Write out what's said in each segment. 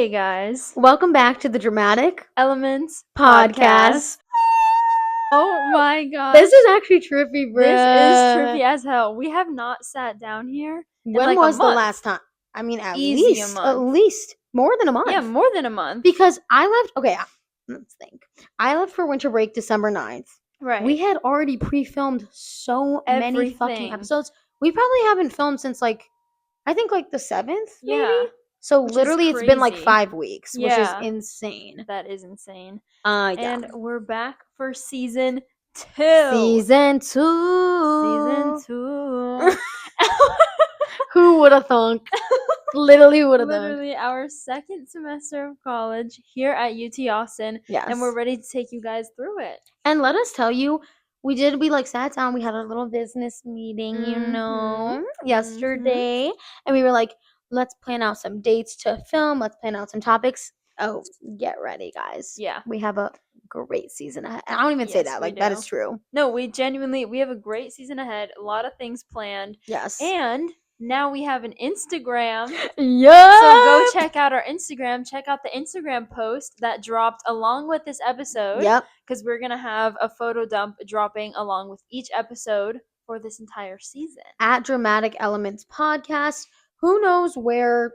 Hey guys, Welcome back to the Dramatic Elements Podcast. Oh my gosh. This is actually trippy, bro. This is trippy as hell. We have not sat down here in When like was a the month. last time? I mean, at Easy a least more than a month. Yeah, more than a month. Because I left. Okay, let's think. I left for winter break December 9th. Right. We had already pre-filmed so many fucking Everything. episodes. We probably haven't filmed since I think the 7th. Yeah. Maybe. So Which is literally, it's been like crazy. 5 weeks, which is Yeah. insane. That is insane. Yeah. And we're back for season 2. Season 2. Season 2. Who would have thunk? Literally would have thunk. Literally our second semester of college here at UT Austin. Yes. And we're ready to take you guys through it. And let us tell you, we sat down, we had a little business meeting, yesterday. And we were like, let's plan out some dates to film, let's plan out some topics. Oh, get ready, guys. Yeah. We have a great season ahead. I don't even say that, like, that is true. No, we have a great season ahead, a lot of things planned. Yes. And now we have an Instagram. Yeah. So go check out our Instagram. Check out the Instagram post that dropped along with this episode. Yep. Because we're going to have a photo dump dropping along with each episode for this entire season. At Dramatic Elements Podcast. Who knows where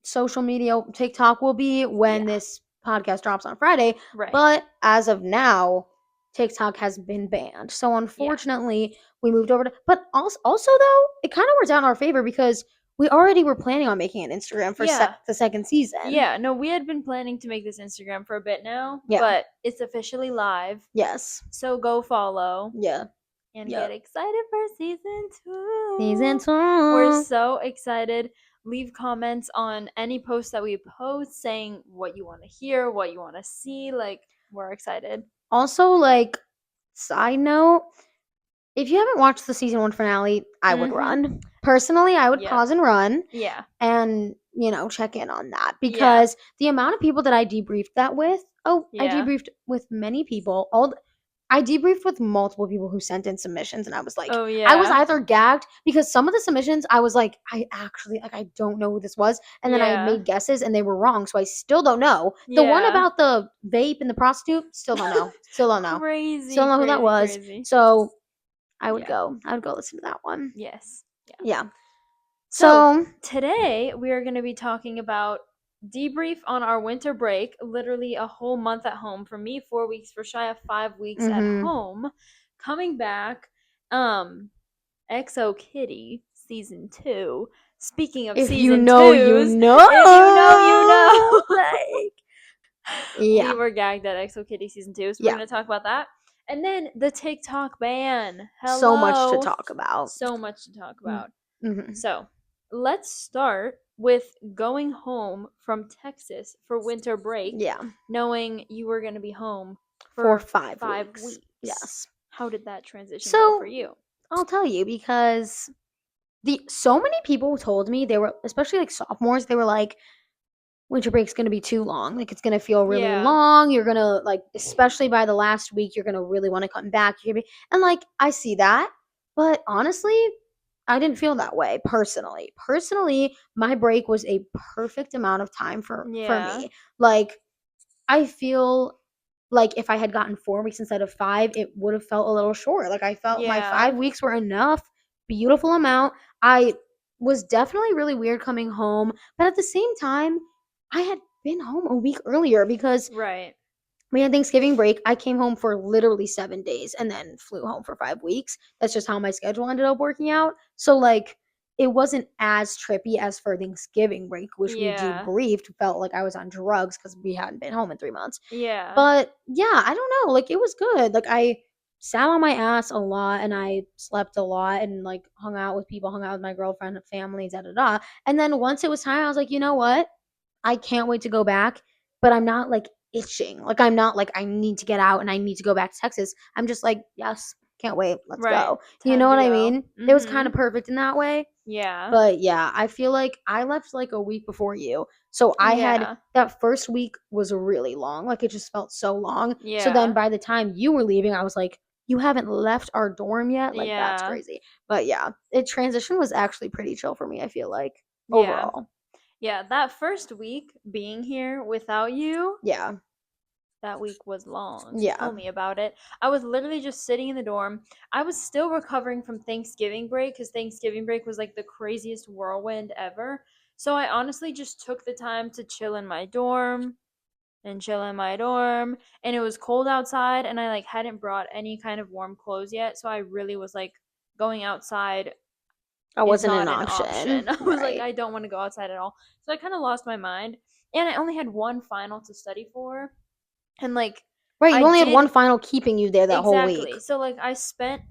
social media, TikTok will be when this podcast drops on Friday. Right. But as of now, TikTok has been banned. So unfortunately, we moved over to. But also though, it kind of works out in our favor because we already were planning on making an Instagram for the second season. Yeah, no, we had been planning to make this Instagram for a bit now. Yeah. But it's officially live. Yes. So go follow. Yeah. And get excited for season 2. Season 2. We're so excited. Leave comments on any post that we post saying what you want to hear, what you want to see. Like, we're excited. Also, like, side note, if you haven't watched the season 1 finale, I would run. Personally, I would pause and run. Yeah. And, check in on that. Because the amount of people that I debriefed that with, I debriefed with many people. I debriefed with multiple people who sent in submissions, and I was like, I was either gagged because some of the submissions I was like, I actually, like, I don't know who this was, and then I made guesses and they were wrong, so I still don't know. The one about the vape and the prostitute, still don't know. Still don't know. Crazy. Still don't know who that was. Crazy. So I would go listen to that one. Yes. Yeah. So today we are going to be talking about debrief on our winter break, literally a whole month at home. For me, 4 weeks. For Shaya, 5 weeks at home. Coming back, XO Kitty season 2. Speaking of season 2, you know. If you know. We were gagged at XO Kitty season 2, so we're going to talk about that. And then the TikTok ban. Hello. So much to talk about. Mm-hmm. So let's start with going home from Texas for winter break. Yeah. Knowing you were going to be home for 5 weeks. Yes. How did that transition go for you? I'll tell you, because so many people told me, they were, especially like sophomores, they were like, winter break's going to be too long. Like, it's going to feel really long. You're going to, like, especially by the last week, you're going to really want to come back. And, like, I see that. But honestly, I didn't feel that way personally. Personally, my break was a perfect amount of time for me. Like, I feel like if I had gotten 4 weeks instead of 5, it would have felt a little short. Like, I felt my 5 weeks were enough. Beautiful amount. I was definitely really weird coming home. But at the same time, I had been home a week earlier because we had Thanksgiving break. I came home for literally 7 days and then flew home for 5 weeks. That's just how my schedule ended up working out. So, like, it wasn't as trippy as for Thanksgiving break, which we debriefed. Felt like I was on drugs because we hadn't been home in 3 months. Yeah. But, yeah, I don't know. Like, it was good. Like, I sat on my ass a lot and I slept a lot and, like, hung out with people, hung out with my girlfriend, family, da-da-da. And then once it was time, I was like, you know what? I can't wait to go back, but I'm not, like, itching. Like, I'm not like, I need to get out and I need to go back to Texas. I'm just like, yes, can't wait. Let's go. You know what I mean? It was kind of perfect in that way. Yeah. But yeah, I feel like I left like a week before you. So I had that first week was really long. Like, it just felt so long. Yeah. So then by the time you were leaving, I was like, you haven't left our dorm yet? Like, that's crazy. But yeah, transition was actually pretty chill for me, I feel like, overall. Yeah, that first week being here without you, Yeah. that week was long. Yeah. Tell me about it. I was literally just sitting in the dorm. I was still recovering from Thanksgiving break because Thanksgiving break was like the craziest whirlwind ever. So I honestly just took the time to chill in my dorm and chill in my dorm. And it was cold outside, and I like hadn't brought any kind of warm clothes yet. So I really was like, going outside That is wasn't an not an option. option. I was like, Right. I don't want to go outside at all. So I kind of lost my mind. And I only had one final to study for. And like, Right, I you only had one did final keeping you there that whole week. exactly. So like, I spent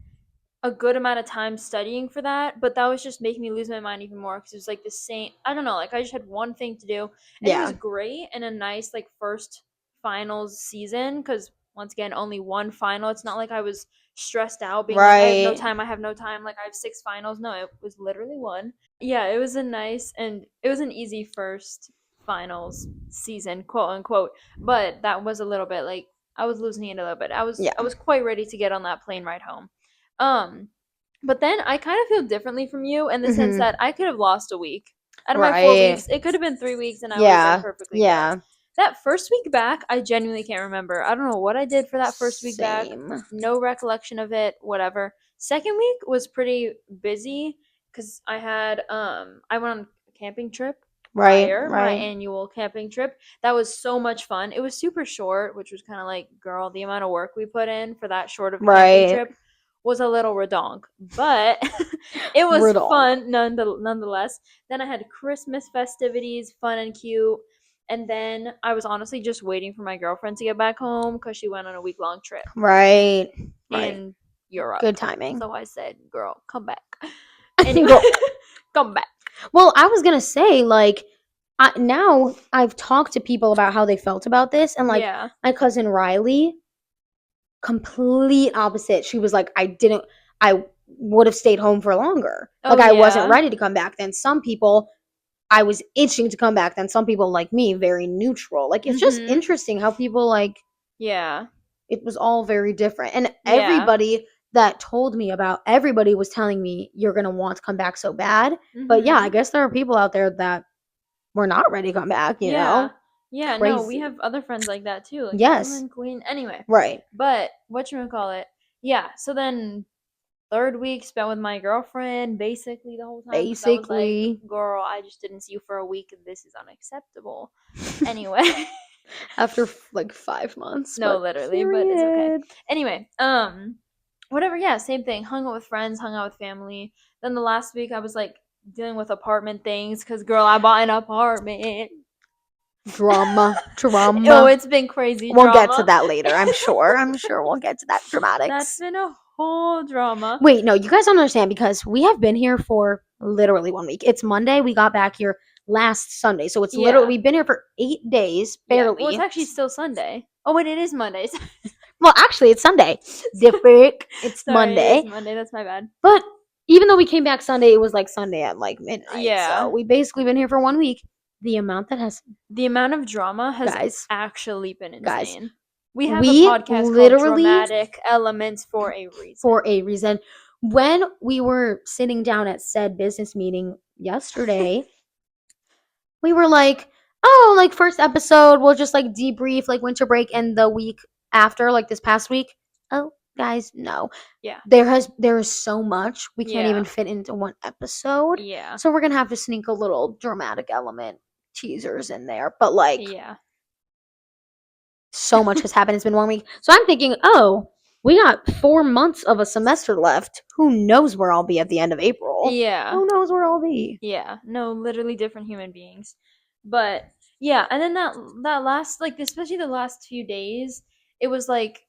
a good amount of time studying for that, but that was just making me lose my mind even more because it was like the same. I don't know, like I just had one thing to do, and it was Yeah. great and a nice like first finals season because once again, only one final. It's not like I was stressed out, being like, I have no Right. time, I have no time, like I have six finals. No, it was literally one. Yeah, it was a nice and it was an easy first finals season, quote unquote. But that was a little bit like I was losing it a little bit. Yeah. I was quite ready to get on that plane ride home. Um, but then I kind of feel differently from you in the sense Mhm. that I could have lost a week. Out of my four Right. weeks, it could have been 3 weeks and I would have been Yeah. perfectly good. Yeah. That first week back, I genuinely can't remember. I don't know what I did for that first week back. Same. No recollection of it, whatever. Second week was pretty busy because I went on a camping trip Right. prior, my Right. annual camping trip. That was so much fun. It was super short, which was kind of like, girl, the amount of work we put in for that short of a camping Right. trip was a little redonk, but it was Redonk. fun nonetheless. Then I had Christmas festivities, fun and cute. And then I was honestly just waiting for my girlfriend to get back home because she went on a week-long trip Right. Right. in Europe. Good timing. So I said, girl, come back. Anyway, Girl. come back. Well, I was gonna say, like, now I've talked to people about how they felt about this, and like Yeah. my cousin Riley, complete opposite. She was like, I would have stayed home for longer. Oh, Like, I wasn't yeah. ready to come back. Then some people, I was itching to come back. Then some people, like me, very neutral. Like, it's just Mm-hmm. interesting how people, like, Yeah. it was all very different. And Yeah. everybody that told me about, everybody was telling me, you're going to want to come back so bad. But yeah, I Mm-hmm. guess there are people out there that were not ready to come back, you Yeah. know? Yeah, no, we Crazy. have other friends like that too, like Yes. Caitlin, Queen. Anyway, Right. but call it? Yeah, so then third week spent with my girlfriend basically the whole time because I was like, Basically. girl, I just didn't see you for a week and this is unacceptable. Anyway, After like 5 months, no, but literally, but it's okay. period. Anyway, whatever, yeah, same thing. Hung out with friends, hung out with family. Then the last week I was like dealing with apartment things because girl, I bought an apartment. Drama. Oh, Drama. it's been crazy We'll get to drama. that later, I'm sure. I'm sure we'll get to that That's dramatics. been a whole drama. Wait, no, you guys don't understand because we have been here for literally 1 week. It's Monday. We got back here last Sunday. So it's literally, Yeah. we've been here for 8 days, Yeah. Well, it's barely. actually still Sunday. Oh, wait, it is Monday. Well, actually, it's Sunday. Different. It's Sorry, it is Monday. Monday. That's my bad. But even though we came back Sunday, it was like Sunday at like midnight. So Yeah. we basically been here for 1 week. The amount that has, The amount of drama has guys, actually been guys, insane. We have a we podcast called literally, Dramatic Elements for a reason. for a reason, when we were sitting down at said business meeting yesterday, we were like, oh, like first episode, we'll just like debrief like winter break and the week after, like this past week. Oh, guys, no. Yeah. There is so much we can't even Yeah. fit into one episode. Yeah. So we're gonna have to sneak a little dramatic element teasers in there. But like Yeah. so much has happened. It's been 1 week. So I'm thinking, oh, we got 4 months of a semester left. Who knows where I'll be at the end of April? Yeah. Who knows where I'll be? Yeah. No, literally different human beings. But yeah, and then that last like especially the last few days, it was like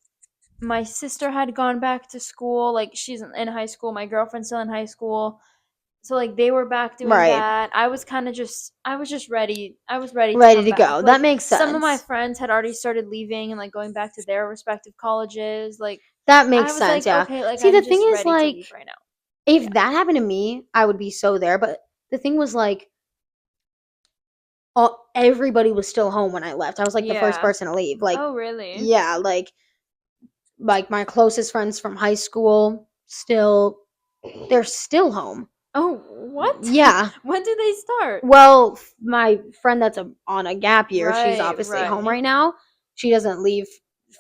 my sister had gone back to school, like she's in high school, my girlfriend's still in high school. So like they were back doing Right. that. I was just ready. I was ready to Ready come to back. go. That Like makes some of my sense. friends had already started leaving and like going back to their respective colleges. Like That I makes was sense, like, yeah. okay, like See, the I'm thing just is, ready to like, leave right now. if Yeah. that happened to me, I would be so there. But the thing was, like, everybody was still home when I left. I was like the first Yeah. person to leave. Like, Oh, really? yeah, like my closest friends from high school still, they're still home. Oh, what? Yeah. When do they start? Well, my friend that's on a gap year, she's Right, obviously home right. right now. She doesn't leave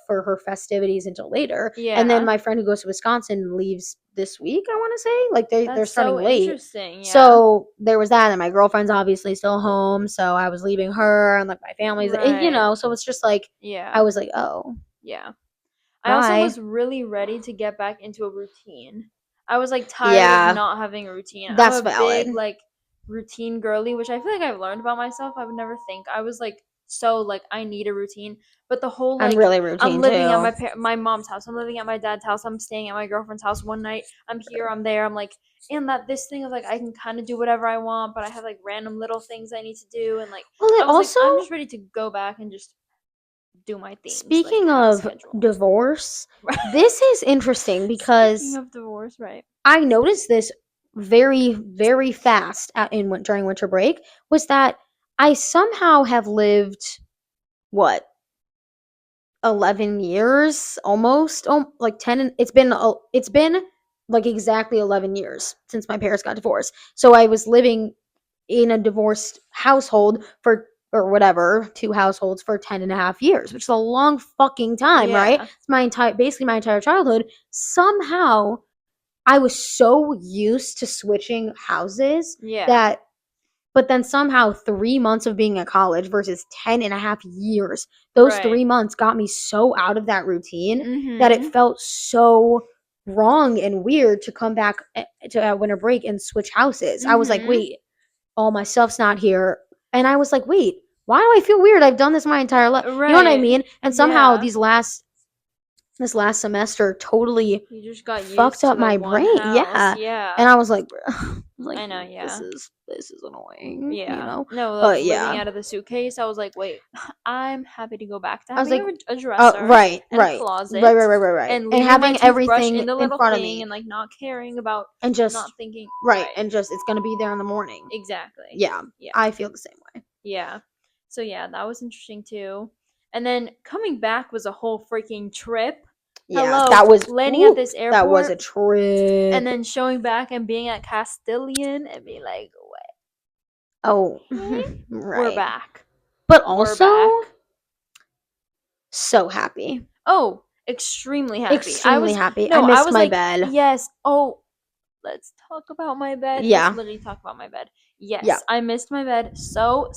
for her festivities until later. And then Yeah. my friend who goes to Wisconsin leaves this week, I want to say. Like they're That's starting so late. interesting. Yeah. So there was that, and my girlfriend's obviously still home, so I was leaving her, and like my family's, Right. so it's just like I Yeah. was like, oh, Yeah. I also bye. was really ready to get back into a routine. I was like tired of Yeah, not having a routine. I'm that's a valid. big like routine girly, which I feel like I've learned about myself. I would never think I was like so like I need a routine, but the whole I'm like really I'm routine living at too. my mom's house. I'm living at my dad's house. I'm staying at my girlfriend's house one night. I'm here. I'm there. I'm like and that this thing of like I can kind of do whatever I want, but I have like random little things I need to do, and like Well, it I was like also, I'm just ready to go back and just do my things, like speaking have a of schedule. divorce, this is interesting Speaking because of divorce, right? I noticed this very, very fast during winter break was that I somehow have lived what 11 years almost, like 10. It's been like exactly 11 years since my parents got divorced. So I was living in a divorced household for or whatever, two households for 10 and a half years, which is a long fucking time, right? Yeah. It's basically my entire childhood. Somehow I was so used to switching houses Yeah. that, but then somehow 3 months of being at college versus 10 and a half years, those Right. 3 months got me so out of that routine that it Mhm. felt so wrong and weird to come back to winter break and switch houses. I was like, Mhm. wait, all my stuff's not here. And I was like, wait, why do I feel weird? I've done this my entire life. You know what I Right. mean? And somehow Yeah. this last semester totally You just got fucked used to up the my one brain. house. Yeah. Yeah. And I was like, like I know, this yeah. is annoying, Yeah. No, like But living yeah. out of the suitcase, I was like, wait, I'm happy to go back to I was having like, a dresser right, and a right. Right, right, closet right, right, right. and And leaving my having toothbrush everything in the in little front of thing me and like not caring about and not just thinking right, right. and just it's gonna be there in the morning. Exactly. Yeah. Yeah. I feel the same way. Yeah. So yeah, that was interesting too. And then coming back was a whole freaking trip. Yeah, Hello, that was landing at this that was a airport and trip. then showing back and being at Castilian and being like, Oh, "Okay, we're right. back. But We're also back." so happy. Oh, extremely happy. I Extremely was happy. I no, I missed was my like, bed. "Yes. Oh, let's talk about my bed. Let's Yeah. literally talk about my bed." Yeah. Yes, I missed my bed so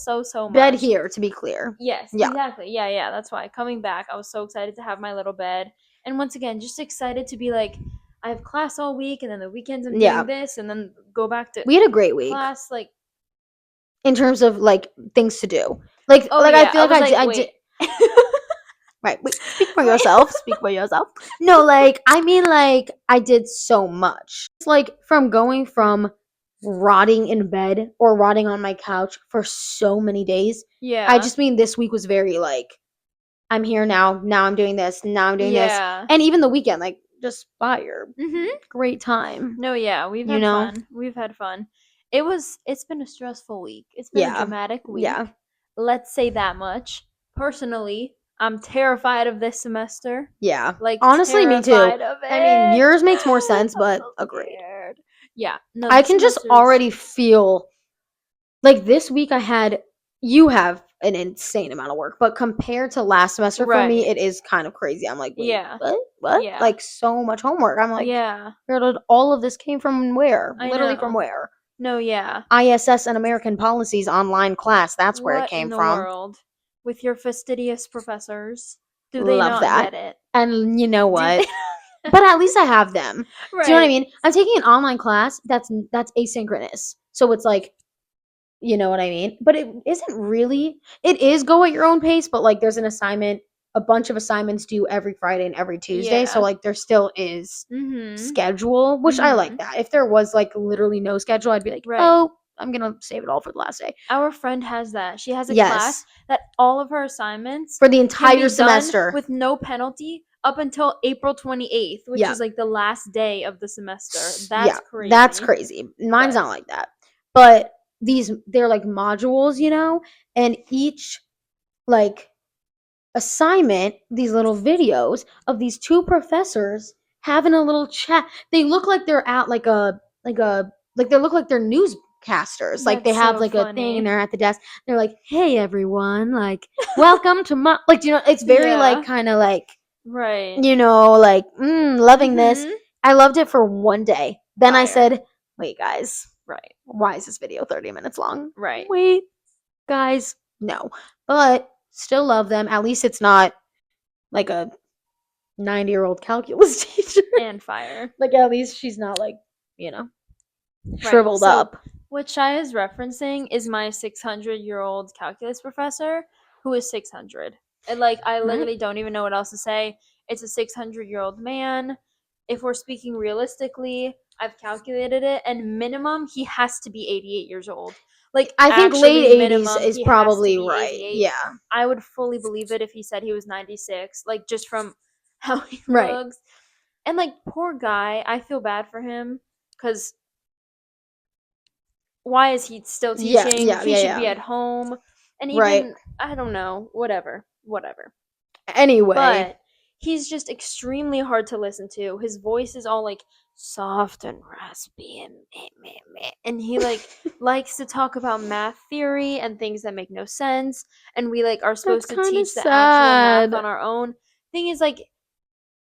Bed much. here, to be clear. Yes, Yeah. exactly. Yeah, yeah, that's why. Coming back, I was so excited to have my little bed. And once again, just excited to be like, I have class all week, and then the weekends I'm Yeah. doing this, and then go back to We had a great week class. Like, in terms of like things to do. oh Like I yeah, feel I like was like, I did wait, right. Wait, speak for wait, yourself. Speak for yourself. No, like I mean like I did so much. It's like from going from rotting in bed or rotting on my couch for so many days. I yeah, just mean this week was very like I'm here now. Now I'm doing this. Now I'm doing this. yeah. And even the weekend, like just fire. Mhm. Great time. No, yeah, we've You had know? fun. We've had fun. It's been a stressful week. It's been a Yeah. dramatic Yeah. week. Let's say that much. Personally, I'm terrified of this semester. Yeah. Like Honestly, me too. terrified of I mean, it. yours makes more sense, I'm but so agreed. scared. Yeah. No, I this can just semester's already feel like this week you have an insane amount of work, but compared to last semester for me, right. it is kind of crazy. I'm like, wait, Yeah. what? What? Yeah. Like so much homework. I'm like, Yeah. where did all of this came from and where? I Literally from know. where? No, yeah. ISS and American Policies online class. That's where it What in came the from. world? With your fastidious professors? Do they Love not that. get it? And you know Do they what? But at least I have them. Do you know what I Right. mean? I'm taking an online class that's asynchronous. So it's like, you know what I mean? But it isn't really. It is go at your own pace, but like there's an assignment, a bunch of assignments due every Friday and every Tuesday. So Yeah. like there still is Mhm. schedule, which I like Mhm. that. If there was like literally no schedule, I'd be like, Right. "Oh, I'm going to save it all for the last day." Our friend has that. She has a class Yes, that all of her assignments for the can entire be done semester. with no penalty up until April 28th, which Yeah. is like the last day of the semester. Yeah, That's that's crazy. crazy. Mine's But not like that. But they're like modules, and each like assignment, these little videos of these two professors having a little chat. They look like they're at like a like they look like they're newscasters. Like they That's have so like a thing funny. and they're at the desk. They're like, "Hey everyone, like welcome to my," like, you know, it's very like Yeah. kind of like, Right. you know, like loving this. Mhm. I loved it for one day. Then I Fire. said, "Wait, guys, Right. why is this video 30 minutes long?" Right. Wait, guys, no. But still love them. At least it's not like a 90-year-old calculus teacher. And fire. Like at least she's not like, you know, Right. shriveled So up. what Shai is referencing is my 600-year-old calculus professor who is 600. And like I Right. literally don't even know what else to say. It's a 600-year-old man. If we're speaking realistically, I've calculated it and minimum he has to be 88 years old. Like I think late actually 80s minimum is he has to probably be right. 88. Yeah. I would fully believe it if he said he was 96, like just from how he Right. looks. And like poor guy, I feel bad for him cuz why is he still Yeah, teaching? yeah, He yeah, should be yeah. at home. And Right. even I don't know, whatever. Anyway. But he's just extremely hard to listen to. His voice is all like soft and raspy and meh, meh, meh. And he like likes to talk about math theory and things that make no sense, and we like are That's supposed to kind of teach the actual math on sad. our own. Thing is like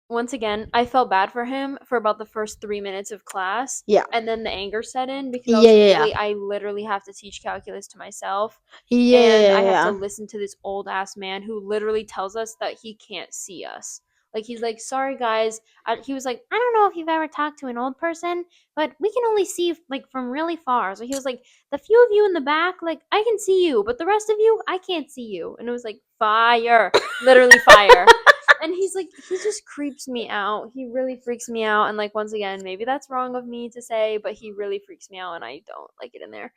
once again, I felt bad for him for about the first 3 minutes of class. Yeah. And then the anger set in because I Yeah, was like, yeah, wait, I literally have to teach calculus to myself. yeah. Yeah, And yeah, I have to yeah. listen to this old ass man who literally tells us that he can't see us. Like, he's like, sorry, guys. He was like, I don't know if you've ever talked to an old person, but we can only see, like, from really far. So he was like, the few of you in the back, like, I can see you, but the rest of you, I can't see you. And it was like, fire. Literally fire. And he's like, he just creeps me out. He really freaks me out. And like once again, maybe that's wrong of me to say, but he really freaks me out and I don't like it in there.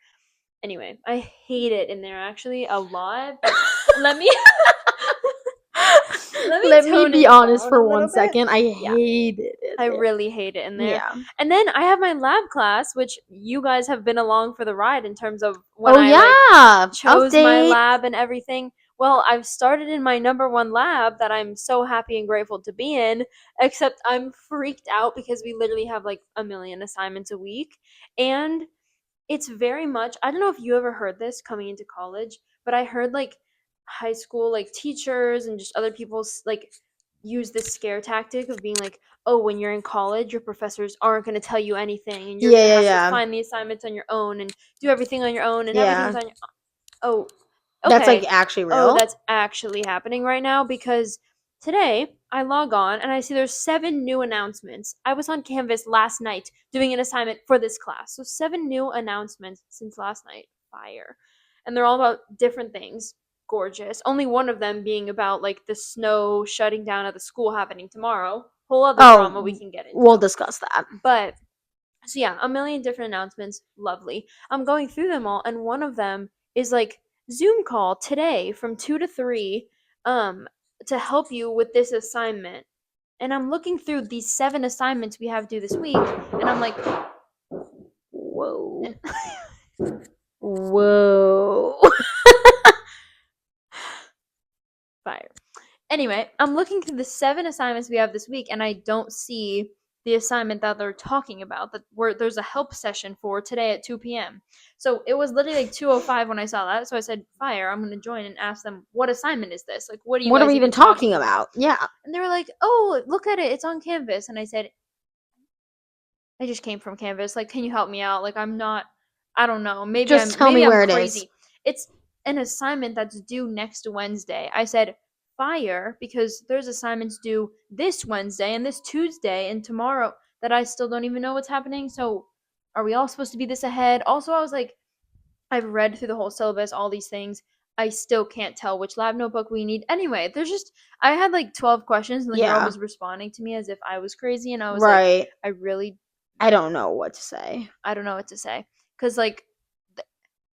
Anyway, I hate it in there actually a lot, but let me let me Let me tone be it honest down for a one little bit. second. I Yeah, hated it. I really hate it in there. Yeah. And then I have my lab class, which you guys have been along for the ride in terms of when Oh I like yeah. chose my Update. lab and everything. Well, I've started in my number one lab that I'm so happy and grateful to be in, except I'm freaked out because we literally have like a million assignments a week. And it's very much, I don't know if you ever heard this coming into college, but I heard like high school like teachers and just other people like use this scare tactic of being like, oh, when you're in college your professors aren't going to tell you anything and you're Yeah, going to yeah, have to yeah. find the assignments on your own and do everything on your own and everything's Yeah. on your oh, That's like okay. actually Oh, real? that's actually happening right now because today I log on and I see there's 7 new announcements. I was on Canvas last night doing an assignment for this class. So 7 new announcements since last night. Fire. And they're all about different things. Gorgeous. Only one of them being about like the snow shutting down at the school happening tomorrow. Whole other drama we Oh, can get we'll into. discuss that. But so yeah, a million different announcements. Lovely. I'm going through them all, and one of them is like Zoom call today from 2 to 3, um, to help you with this assignment. And I'm looking through these 7 assignments we have due this week, and I'm like, Whoa. Whoa. fire. Anyway, I'm looking through the 7 assignments we have this week, and I don't see the assignment that they're talking about that where there's a help session for today at 2 p.m. So it was literally like 2:05 when I saw that. So I said, "Fire! I'm gonna join and ask them what assignment is this? Like, what are you What are guys we even even talking talking about?" about? Yeah. And they were like, "Oh, look at it. It's on Canvas." And I said, I just came from Canvas. Like, can you help me out? Like, I'm not. I don't know. Just tell me Maybe I'm where it is. crazy. It's an assignment that's due next Wednesday. I said fire because there's assignments due this Wednesday and this Tuesday and tomorrow that I still don't even know what's happening. So, are we all supposed to be this ahead? Also, I was like, I've read through the whole syllabus, all these things. I still can't tell which lab notebook we need. Anyway, there's just I had like 12 questions and the girl Yeah. was responding to me as if I was crazy and I was like, Right. I really I don't know what to say. I don't know what to say cuz like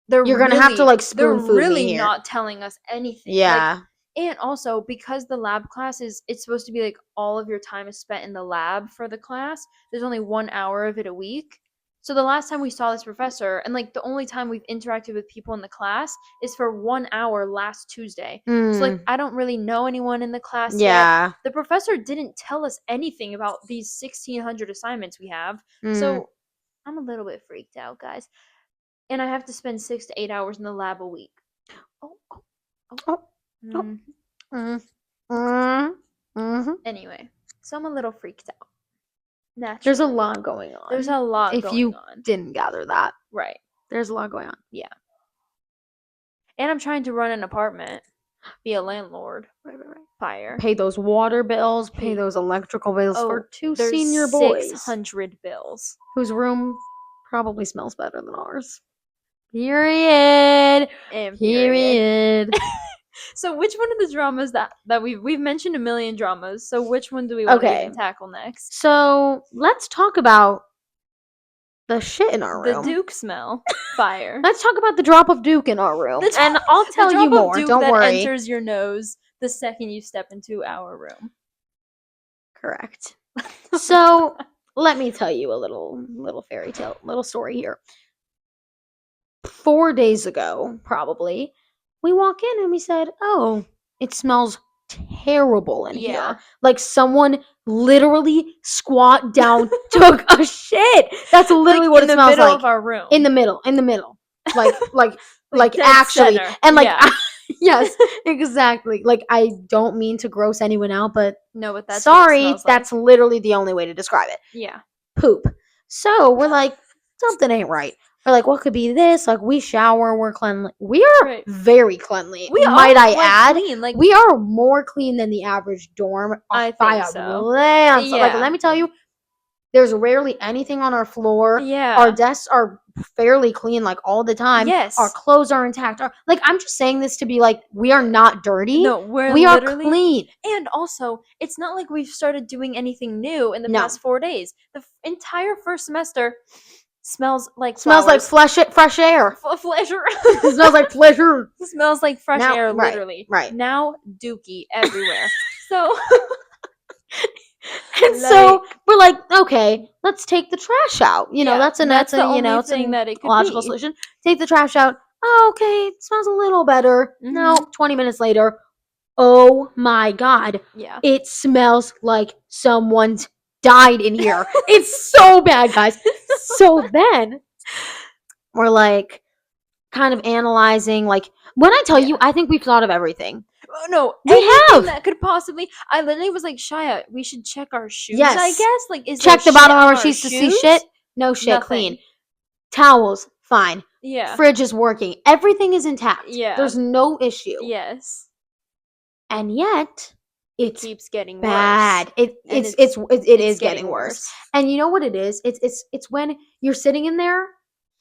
they're You're gonna have to really like they're spoon food me really here. not telling us anything. Like Yeah. and also because the lab class is it's supposed to be like all of your time is spent in the lab for the class. There's only 1 hour of it a week. So the last time we saw this professor and like the only time we've interacted with people in the class is for 1 hour last Tuesday. So like Mm. I don't really know anyone in the class yet. Yeah. The professor didn't tell us anything about these 1600 assignments we have. Mm. So I'm a little bit freaked out, guys. And I have to spend 6 to 8 hours in the lab a week. Oh, oh, oh, oh. Mm-hmm. Anyway, so I'm a little freaked out. Naturally. There's a lot going on. There's a lot if going you on. didn't gather that. Right. There's a lot going on. Yeah. And I'm trying to run an apartment, be a landlord. Right. Fire. Pay those water bills, pay those electrical bills for two senior boys. 600 bills. Whose room probably smells better than ours. Period. And period. So which one of the dramas that we've mentioned a million dramas, so which one do we want to even tackle next? So let's talk about the shit in our room. The Duke smell. Fire. Let's talk about the drop of Duke in our room. And I'll tell you more. Duke Don't that worry. Enters your nose the second you step into our room. Correct. So let me tell you a little fairy tale, little story here. 4 days ago, probably, we walk in and we said, "Oh, it smells terrible in here. Like someone literally squat down, took a shit." That's literally what it smells like. In the middle of our room. In the middle. Like actually. Center. And like yes, exactly. Like I don't mean to gross anyone out, but no, but that's sorry, that's literally the only way to describe it. Yeah. Poop. So we're like, something ain't right. We're like, what could be this? Like, we shower, we're cleanly. We are very cleanly. Might I add? Clean. Like, we are more clean than the average dorm. I by think a so. land. So, like, let me tell you, there's rarely anything on our floor. Yeah. Our desks are fairly clean, like, all the time. Yes. Our clothes are intact. Like, I'm just saying this to be like, we are not dirty. No, we are clean. And also, it's not like we've started doing anything new in the past 4 days. The entire first semester smells like flowers. Fresh air. Pleasure. It smells like pleasure. It smells like fresh air, literally. Right. Now, dookie everywhere. So. And so we're like, okay, let's take the trash out. You know, that's a it's a logical solution. Take the trash out. Oh, okay, it smells a little better. Mm-hmm. No, 20 minutes later, oh my god. Yeah. It smells like someone's died in here. It's so bad, guys. So then we're like kind of analyzing, like, when I tell you, I think we've thought of everything. Oh, no, we have that could possibly. I literally was like, Shaya, we should check our shoes. Yes, I guess. Like, is check there the bottom of our shoes shoes to see shit? No shit, Nothing. Clean. Towels, fine. Yeah. Fridge is working. Everything is intact. Yeah. There's no issue. Yes. And yet it keeps getting bad. Worse. It is getting worse. And you know what it is? It's when you're sitting in there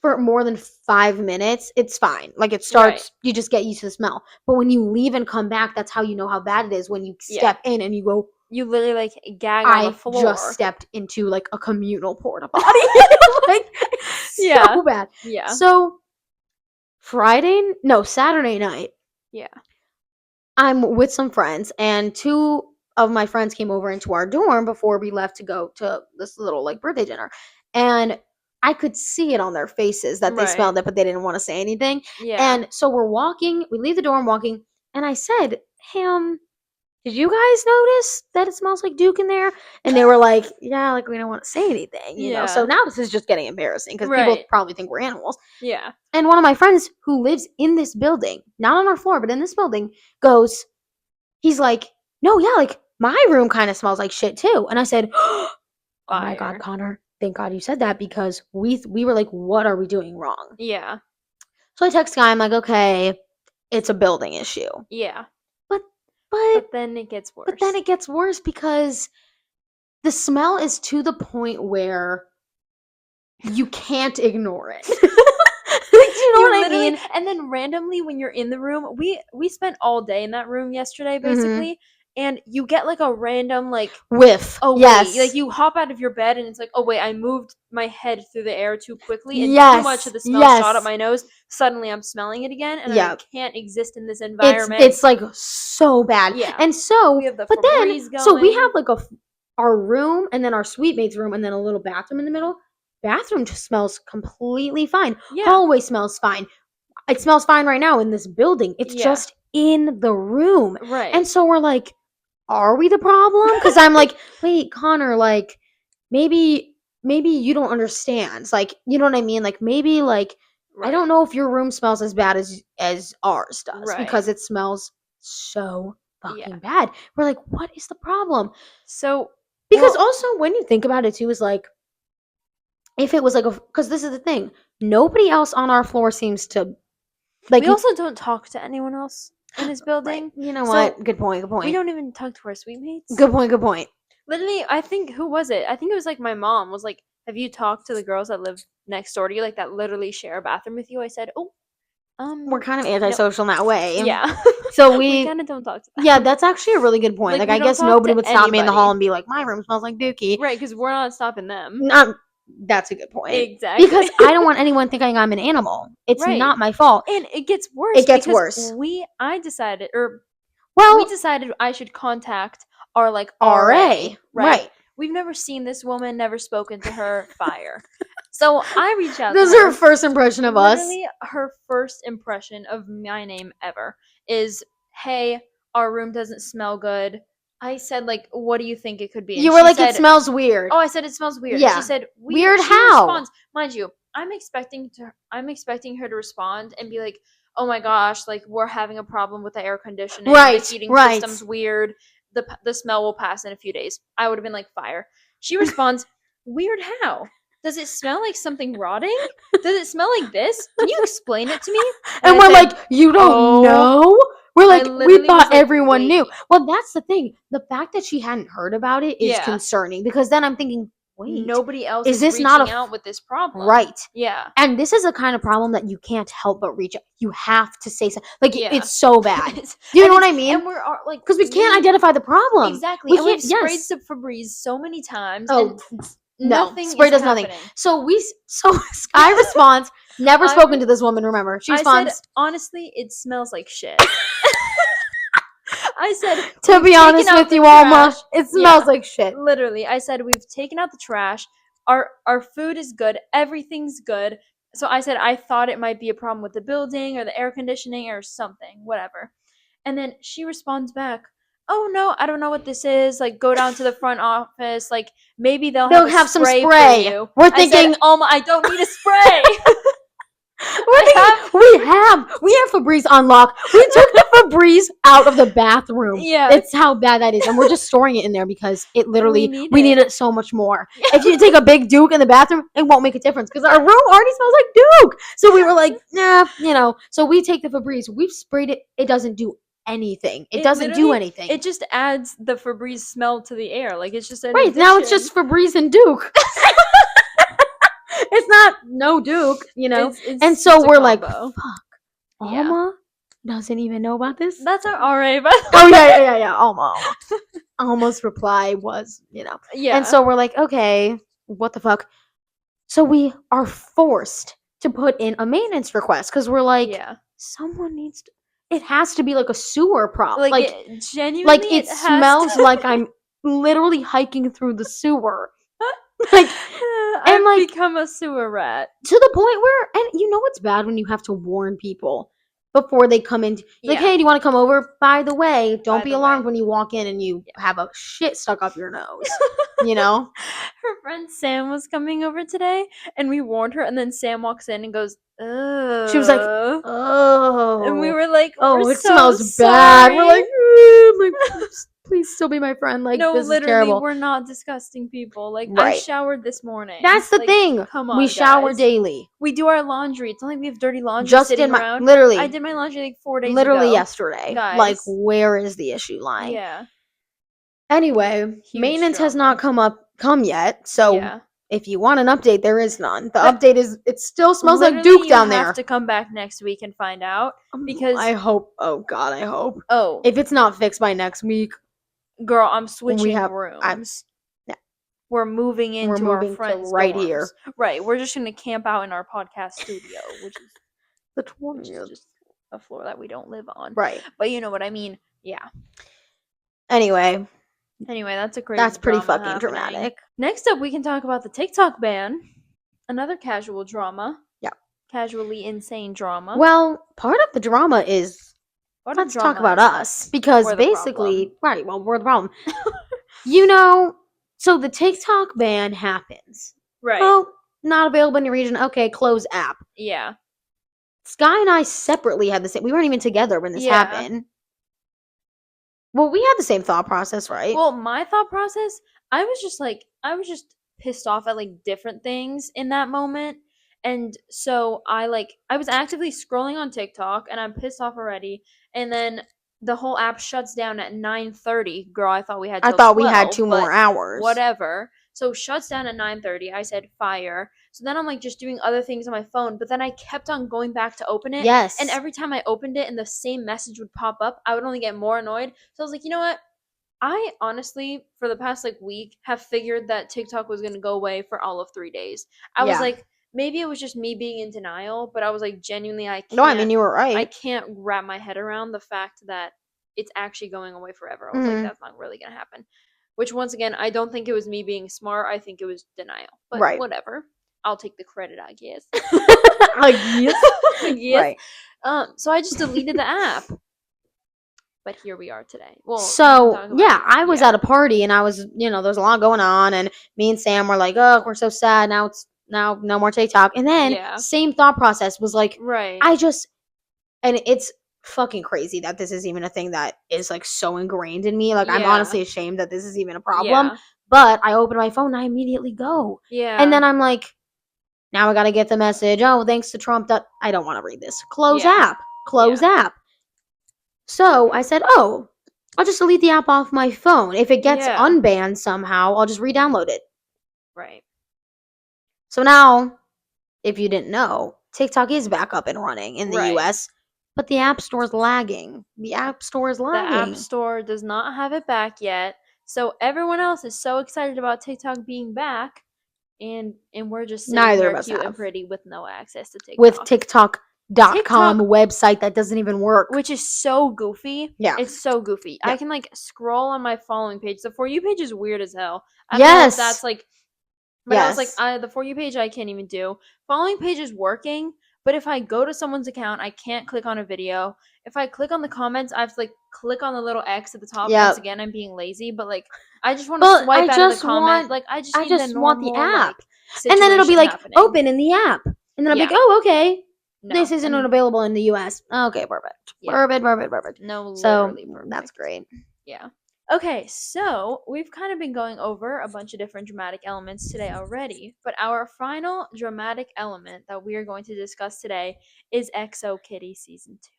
for more than 5 minutes, it's fine. Like it starts, you just get used to the smell. But when you leave and come back, that's how you know how bad it is. When you step in and you go, you literally like gag on the floor. I just stepped into like a communal porta potty. Like so bad. Yeah. So Saturday night. Yeah. I'm with some friends, and 2 of my friends came over into our dorm before we left to go to this little like birthday dinner. And I could see it on their faces that they smelled it, but they didn't want to say anything. Yeah. And so we leave the dorm walking, and I said, hey, did you guys notice that it smells like Duke in there? And they were like, yeah, like we don't want to say anything, you know? So now this is just getting embarrassing because people probably think we're animals. Yeah. And one of my friends who lives in this building, not on our floor, but in this building, he's like, no, yeah, like my room kind of smells like shit too. And I said, oh my God, Connor, thank God you said that, because we were like, what are we doing wrong? Yeah. So I text Skye, I'm like, okay, it's a building issue. Yeah. But then it gets worse. But then it gets worse because the smell is to the point where you can't ignore it. You know what I mean? And then randomly when you're in the room, we spent all day in that room yesterday, basically. Mm-hmm. And you get like a random like whiff. Oh yes. Wait, like you hop out of your bed and it's like, oh wait, I moved my head through the air too quickly and too much of the smell shot up my nose. Suddenly I'm smelling it again and I can't exist in this environment. It's like so bad. Yeah. And so we have the but then going. So we have like our room and then our suite mate's room and then a little bathroom in the middle. Bathroom just smells completely fine. Yeah. Hallway smells fine. It smells fine right now in this building. It's just in the room. Right. And so we're like, are we the problem? Because I'm like, wait, Connor, like maybe maybe you don't understand. Like, you know what I mean? Like, maybe, like, I don't know if your room smells as bad as ours does because it smells so fucking bad. We're like, what is the problem? So, because also when you think about it too, is like, if it was like because this is the thing, nobody else on our floor seems to like. We also don't talk to anyone else in this building. Right. You know what? Good point. We don't even talk to our suite mates. Good point. Literally, I think, who was it? I think it was like my mom was like, have you talked to the girls that live next door to you, like that literally share a bathroom with you? I said, oh, we're kind of antisocial in that way. Yeah. So we kind of don't talk to them. Yeah, that's actually a really good point. Like I guess nobody would stop me in the hall and be like, my room smells like dookie. Right, because we're not stopping them. That's a good point. Exactly. Because I don't want anyone thinking I'm an animal. It's not my fault. And it gets worse. It gets worse. We decided I should contact our like RA. Right. We've never seen this woman, never spoken to her. Fire. So I reached out. This is her first impression of us. Literally, her first impression of my name ever is, "Hey, our room doesn't smell good." I said, like, "What do you think it could be?" And you were like, "It smells weird." Oh, I said it smells weird. Yeah. And she said, "Weird she how?" Responds, mind you, I'm expecting her to respond and be like, "Oh my gosh, like we're having a problem with the air conditioning. Right. The heating system's weird. The smell will pass in a few days." I would have been like, "Fire." She responds, "Weird how? Does it smell like something rotting? Does it smell like this? Can you explain it to me?" And we're like, "You don't know?" We're like, we thought everyone knew. Well, that's the thing. The fact that she hadn't heard about it is concerning, because then I'm thinking, wait, nobody else is this not out with this problem? Right. Yeah. And this is a kind of problem that you can't help but reach out. You have to say something. Like, it's so bad. Do you know what I mean? And we're like, because we can't identify the problem. Exactly. And we've sprayed some Febreze so many times. Oh, nothing. Spray does nothing. So Skye responds, never spoken to this woman, remember. She responds, I said, honestly, it smells like shit. I said, to be honest with you, Alma, it smells like shit. Literally, I said, we've taken out the trash. Our food is good. Everything's good. So I said, I thought it might be a problem with the building or the air conditioning or something, whatever. And then she responds back, "Oh no, I don't know what this is. Like, go down to the front office. Like, maybe they'll have some spray for you." We're thinking, Alma, I don't need a spray. We have Febreze on lock. We took the Febreze out of the bathroom. Yeah. It's how bad that is. And we're just storing it in there because it literally, we need it so much more. If you take a big Duke in the bathroom, it won't make a difference because our room already smells like Duke. So we were like, nah, so we take the Febreze. We've sprayed it. It doesn't do anything. It doesn't do anything. It just adds the Febreze smell to the air. Like, it's just an right, addition. Now it's just Febreze and Duke. It's not no Duke, and so we're like, fuck, Alma doesn't even know about this. That's our RA, but yeah, Alma. Alma's reply was, yeah, and so we're like, okay, what the fuck? So we are forced to put in a maintenance request because we're like, someone needs to. It has to be like a sewer problem, like it, genuinely, like it smells like I'm literally hiking through the sewer. Like, I've become a sewer rat to the point where, and it's bad when you have to warn people before they come in. Like, hey, do you want to come over? By the way, don't be alarmed when you walk in and you have a shit stuck up your nose. Her friend Sam was coming over today, and we warned her, and then Sam walks in and goes, "Oh." She was like, "Oh," and we were like, "Oh, it so smells sorry. bad." We're like, please still be my friend. Like, no, this literally, is terrible. We're not disgusting people. Like, I showered this morning. That's the thing. Come on, we shower guys. daily. We do our laundry. It's not like we have dirty laundry Just sitting in my around. literally. I did my laundry like 4 days literally ago. yesterday. Guys. Like, where is the issue lying? Yeah. Anyway, maintenance has not come yet. So if you want an update, there is none. The update is it still smells like Duke down there. You have to come back next week and find out because I hope. Oh God, I hope. Oh, if it's not fixed by next week, girl, I'm switching rooms. We're moving into our friend's right dorms. here. Right, we're just gonna camp out in our podcast studio, which is the 20th. Just a floor that we don't live on. Right, but you know what I mean. Yeah. Anyway, that's a great. That's pretty fucking dramatic. Next up, we can talk about the TikTok ban. Another casual drama. Yeah. Casually insane drama. Well, part of the drama is let's talk about us because basically, right? Well, we're the problem. So the TikTok ban happens, Right. Oh, not available in your region. Okay, close app. Yeah. Skye and I separately had the same. We weren't even together when this Yeah. happened. Well, we had the same thought process, right? Well, my thought process, I was just pissed off at like different things in that moment. And so I was actively scrolling on TikTok and I'm pissed off already. And then the whole app shuts down at 9:30. Girl, I thought we had I till thought we had 12, 2 more but hours. whatever. So shuts down at 9:30. I said fire. So then I'm like just doing other things on my phone, but then I kept on going back to open it. And Yes. every time I opened it and the same message would pop up, I would only get more annoyed. So I was like, you know what? I honestly, for the past like week, have figured that TikTok was gonna go away for all of 3 days. I was Yeah. like, maybe it was just me being in denial, but I was like, genuinely, No, I mean, you were I right. can't wrap my head around the fact that it's actually going away forever. I was like, Mhm. that's not really gonna happen. Which once again, I don't think it was me being smart. I think it was denial. But Right. whatever. I'll take the credit, I guess. Yes. Yes. Right. So I just deleted the app. But here we are today. Well, So, yeah, I was at a party and I was, there's a lot going on, and me and Sam were like, "Oh, we're so sad. Now no more TikTok." And then Yeah. same thought process was like, Right. and it's fucking crazy that this is even a thing that is like so ingrained in me. Like, I'm Yeah. honestly ashamed that this is even a problem. Yeah. But I open my phone and I immediately go. Yeah. And then I'm like, now I gotta get the message. Oh, thanks to Trump. That I don't want to read this. Close Yeah. app. Close app. So I said, oh, I'll just delete the app off my phone. If it gets Yeah. unbanned somehow, I'll just re-download it. Right. So now, if you didn't know, TikTok is back up and running in the Right. US, but the App Store is lagging. The App Store is The App lagging. Store does not have it back yet. So everyone else is so excited about TikTok being back, and we're just sitting Neither here of us cute and have. pretty with no access to TikTok. With TikTok.com TikTok, website that doesn't even work. which is so goofy. Yeah. It's so goofy. Yeah. I can like scroll on my following page. The For You page is weird as hell. I don't know if that's like, but I was like, the For You page I can't even do. Following page is working, but if I go to someone's account, I can't click on a video. If I click on the comments, I have to like click on the little X at the top. Yeah. Once again, I'm being lazy, but like I just want to swipe out of the comment. Like I just need the normal want the app. like And then it'll be situation like happening. open in the app. And then I'll be like, oh, okay. No. This isn't available in the US. Okay, perfect. Yeah. Perfect. No, So literally perfect. that's great. Yeah. Okay, so we've kind of been going over a bunch of different dramatic elements today already, but our final dramatic element that we are going to discuss today is XO Kitty season 2.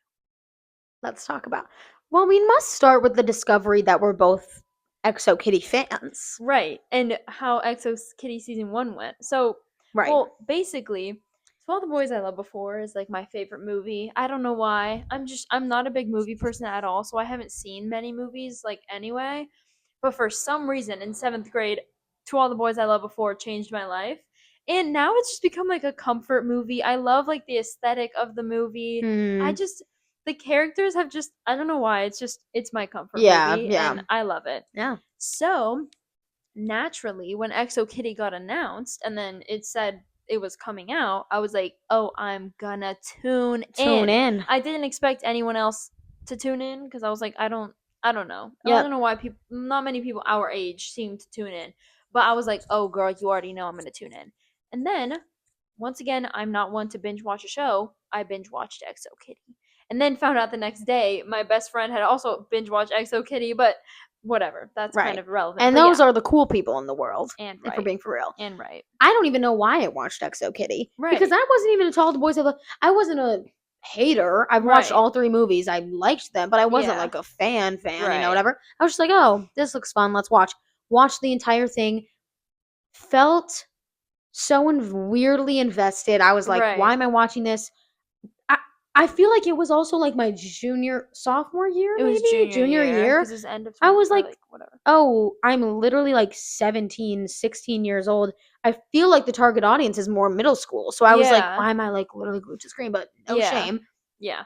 Let's talk about. Well, we must start with the discovery that we're both XO Kitty fans. Right, and how XO Kitty season 1 went. So, Right. well, basically, So All the Boys I Loved Before is like my favorite movie. I don't know why. I'm not a big movie person at all, so I haven't seen many movies like anyway. But for some reason in 7th grade, To All the Boys I Loved Before changed my life. And now it's just become like a comfort movie. I love like the aesthetic of the movie. The characters have just, I don't know why, it's my comfort movie and I love it. Yeah. So naturally, when XO Kitty got announced and then it said it was coming out, I was like, oh, I'm gonna tune in. I didn't expect anyone else to tune in because I was like, I don't know. I don't know why not many people our age seem to tune in. But I was like, oh girl, you already know I'm gonna tune in. And then once again, I'm not one to binge watch a show. I binge watched XO Kitty. And then found out the next day my best friend had also binge watched XO Kitty, but whatever. That's kind of irrelevant. And those are the cool people in the world. And if we're being for real. And right. I don't even know why I watched XO Kitty. Right. Because I wasn't even into All the Boys I Love. I wasn't a hater. I've watched all 3 movies. I liked them, but I wasn't like a fan, whatever. I was just like, oh, this looks fun. Let's watch. Watched the entire thing. Felt so weirdly invested. I was like, why am I watching this? I feel like it was also like my sophomore year. It was junior year. Because it was end of. I was like, whatever. Oh, I'm literally like 17, 16 years old. I feel like the target audience is more middle school. So I was like, why am I like literally glued to screen? But no shame. Yeah.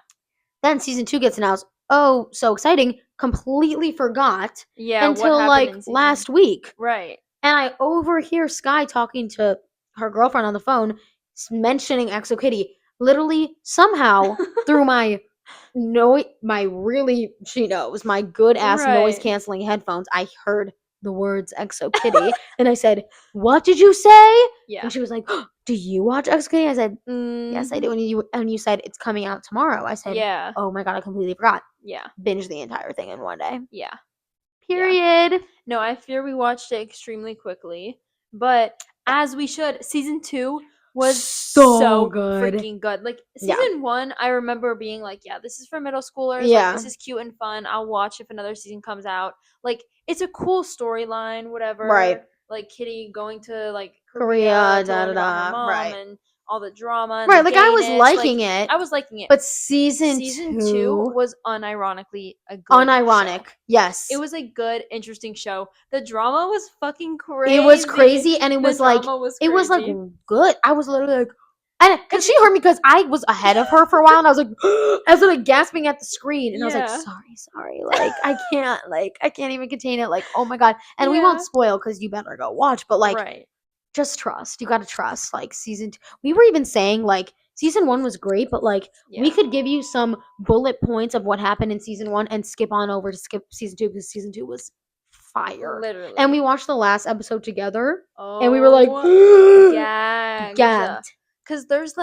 Then season 2 gets announced. Oh, so exciting. Completely forgot. Yeah. Until like last week. Right. And I overhear Skye talking to her girlfriend on the phone, mentioning XO Kitty. Literally, somehow, through my good ass noise canceling headphones, I heard the words Exo Kitty. And I said, what did you say? Yeah. And she was like, do you watch Exo Kitty? I said, yes, I do. And you said, it's coming out tomorrow. I said, Yeah. oh my God, I completely forgot. Yeah. Binge the entire thing in one day. Yeah. Period. Yeah. No, I fear we watched it extremely quickly. But as we should, season 2 was so good. freaking good. Like season 1, I remember being like, yeah, this is for middle schoolers. Yeah. Like this is cute and fun. I'll watch if another season comes out. Like it's a cool storyline, whatever. Right. Like Kitty going to like Korea to learn about her mom and all the drama. And right, the like gayness. I was liking it. I was liking it. But season 2 was unironically a good unironic. show. Yes. It was a good, interesting show. The drama was fucking crazy. It was crazy, and it was like it was like good. I was literally like, and she heard me because I was ahead of her for a while, and I was like, I was like gasping at the screen, and I was like, sorry, like I can't even contain it. Like, oh my God, and we won't spoil because you better go watch, but like, just trust. You got to trust. Like season 2, we were even saying like season 1 was great, but like we could give you some bullet points of what happened in season 1 and skip on over to skip season 2 because season 2 was fire. Literally. And we watched the last episode together, and we were like, gagged. Because there's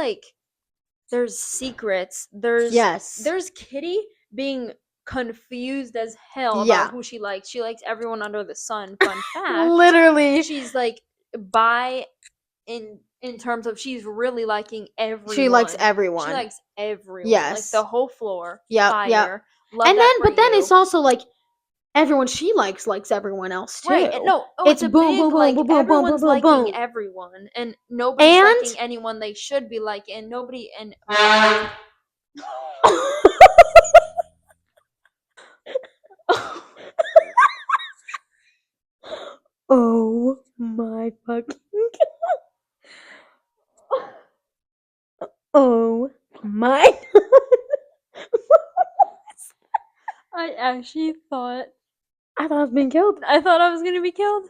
secrets. There's Kitty being confused as hell about who she likes. She likes everyone under the sun. Fun fact. Literally. She's like bi in terms of she's really liking everyone. She likes everyone. She likes everyone. Yes. Like the whole floor. Yeah. Fire. Love and that then then it's also like everyone she likes everyone else too. Right. And no, it's a boom, big, boom, boom, like, boom, boom, everyone's boom, boom, liking boom. everyone, and nobody's liking anyone they should be liking, and nobody and oh my fucking God. Oh my. I actually thought I was being killed. I thought I was gonna be killed.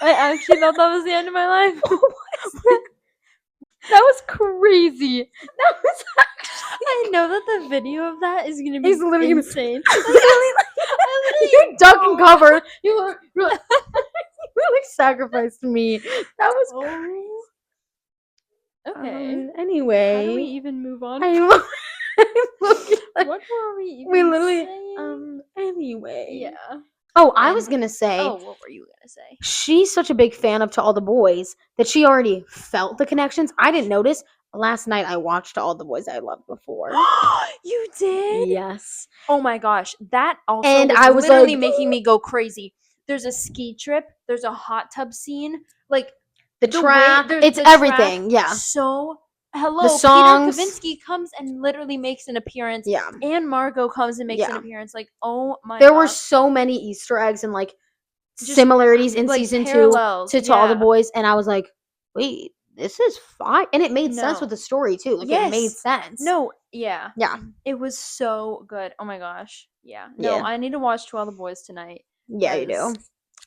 I actually thought that was the end of my life. That was crazy. That was actually... I know that the video of that is gonna be insane. You duck and cover. You really sacrificed me. That was okay. Anyway, how do we even move on? What were we even? We literally saying? Anyway. Yeah. Oh, I was gonna say. Oh, what were you gonna say? She's such a big fan of To All the Boys that she already felt the connections. I didn't notice. Last night I watched To All the Boys I loved before. You did? Yes. Oh my gosh, that also and was I was literally like, making me go crazy. There's a ski trip. There's a hot tub scene. Like the track. It's everything. Yeah. So the songs. Peter Kavinsky comes and literally makes an appearance. Yeah. And Margot comes and makes an appearance. Like, oh my There were so many Easter eggs and like just similarities in season parallels. 2 to All the Boys, and I was like, wait, this is fine. And it made sense with the story too. Like it made sense. No, yeah. Yeah. It was so good. Oh my gosh. Yeah. No, I need to watch To All the Boys tonight. Yeah, you do.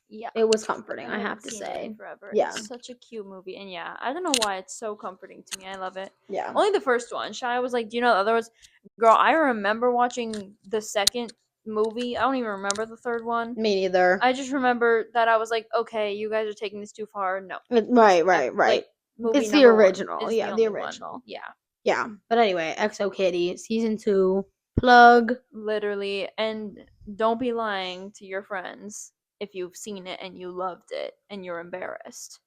Yeah. It was comforting, I have to say. Forever. Yeah. It's such a cute movie. And yeah, I don't know why it's so comforting to me. I love it. Yeah. Only the first one. Shia was like, do you know the other ones? Girl, I remember watching the second movie. I don't even remember the third one. Me neither. I just remember that I was like, okay, you guys are taking this too far. No. Right. Like, it's the original. Yeah, the original. One. Yeah. Yeah. But anyway, Exo Kitty, season 2, plug. Literally. And don't be lying to your friends if you've seen it and you loved it and you're embarrassed.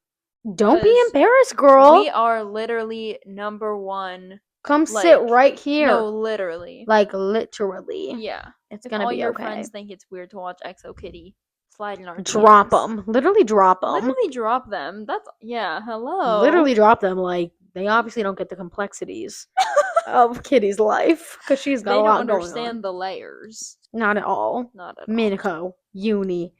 Don't be embarrassed, girl. We are literally number 1. Come sit right here. No, literally. Like literally. Yeah. It's gonna be okay. All your friends think it's weird to watch Exo Kitty, slide in our drop them. Literally drop them. Literally drop them. That's hello. Literally drop them. Like they obviously don't get the complexities of Kitty's life because she's got a lot going on. They don't understand the layers. Not at all. Not at all. Minako, Uni,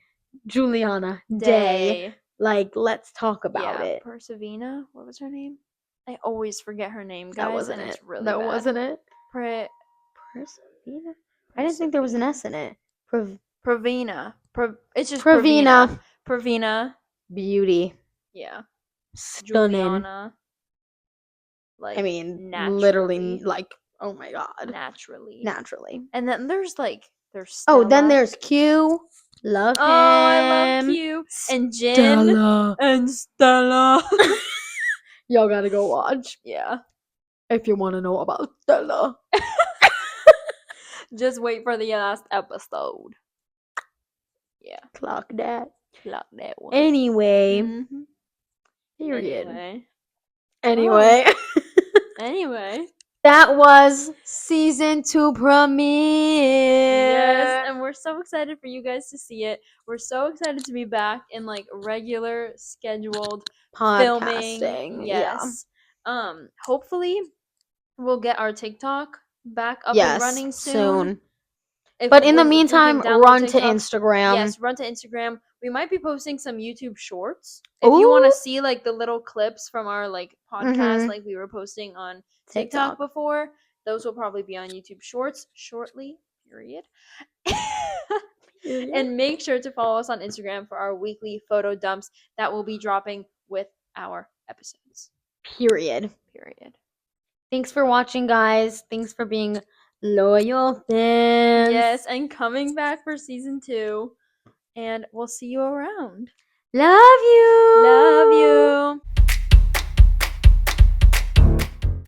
Juliana, Day. Like, let's talk about it. Persevina. What was her name? I always forget her name, guys. That wasn't it. It's really that bad. Wasn't it. Persevina. I didn't think there was an S in it. Pravina. It's just Pravina. Pravina. Beauty. Yeah. Stunning. Juliana. Like, I mean, literally, like, oh my god. Naturally. Naturally. And then there's Stella. Oh, then there's Q. Love him. Oh, I love Q and Jin Stella. and Stella. Y'all gotta go watch Yeah. if you want to know about Stella. Just wait for the last episode. Yeah. Clock that. Clock that one. Anyway. Mm-hmm. Period. Anyway. Anyway. That was season 2 premiere. Yes, and we're so excited for you guys to see it. We're so excited to be back in like regular scheduled filming. Podcasting. Yes. Hopefully we'll get our TikTok back up and running soon. But in the meantime, run to Instagram. Yes, run to Instagram. We might be posting some YouTube shorts. If you want to see like the little clips from our like podcast, like we were posting on TikTok before, those will probably be on YouTube Shorts shortly. Period. And make sure to follow us on Instagram for our weekly photo dumps that will be dropping with our episodes. Period. Thanks for watching, guys. Thanks for being loyal fans. Yes, and coming back for season 2. And we'll see you around. Love you.